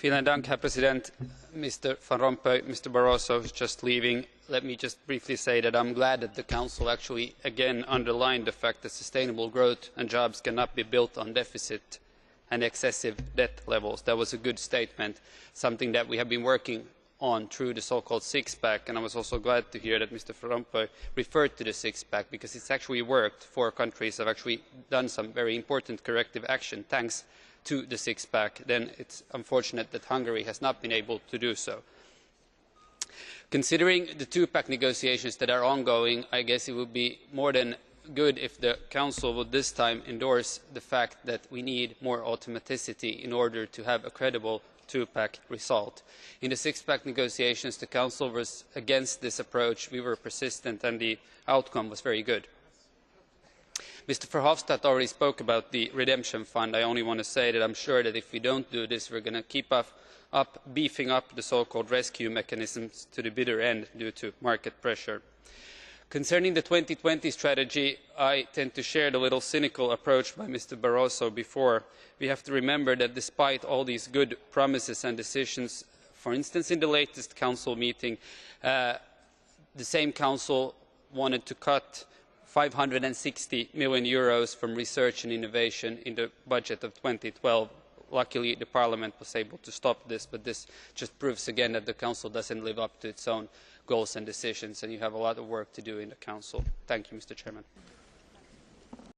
Herr Präsident. Mr. Van Rompuy, Mr. Barroso is just leaving. Let me just briefly say that I am glad that the Council actually again underlined the fact that sustainable growth and jobs cannot be built on deficit and excessive debt levels. That was a good statement, something that we have been working on through the so-called six-pack, and I was also glad to hear that Mr. Van Rompuy referred to the six-pack, because it's actually worked. 4 countries have actually done some very important corrective action thanks to the six-pack. Then it's unfortunate that Hungary has not been able to do so. Considering the two-pack negotiations that are ongoing, I guess it would be more than good if the Council would this time endorse the fact that we need more automaticity in order to have a credible two-pack result. In the six-pack negotiations, the Council was against this approach. We were persistent and the outcome was very good. Mr. Verhofstadt already spoke about the redemption fund. I only want to say that I am sure that if we do not do this, we are going to keep beefing up the so-called rescue mechanisms to the bitter end due to market pressure. Concerning the 2020 strategy, I tend to share the little cynical approach by Mr. Barroso before. We have to remember that despite all these good promises and decisions, for instance in the latest Council meeting, the same Council wanted to cut €560 million from research and innovation in the budget of 2012. Luckily, the Parliament was able to stop this, but this just proves again that the Council does not live up to its own goals and decisions, and you have a lot of work to do in the Council. Thank you, Mr. Chairman.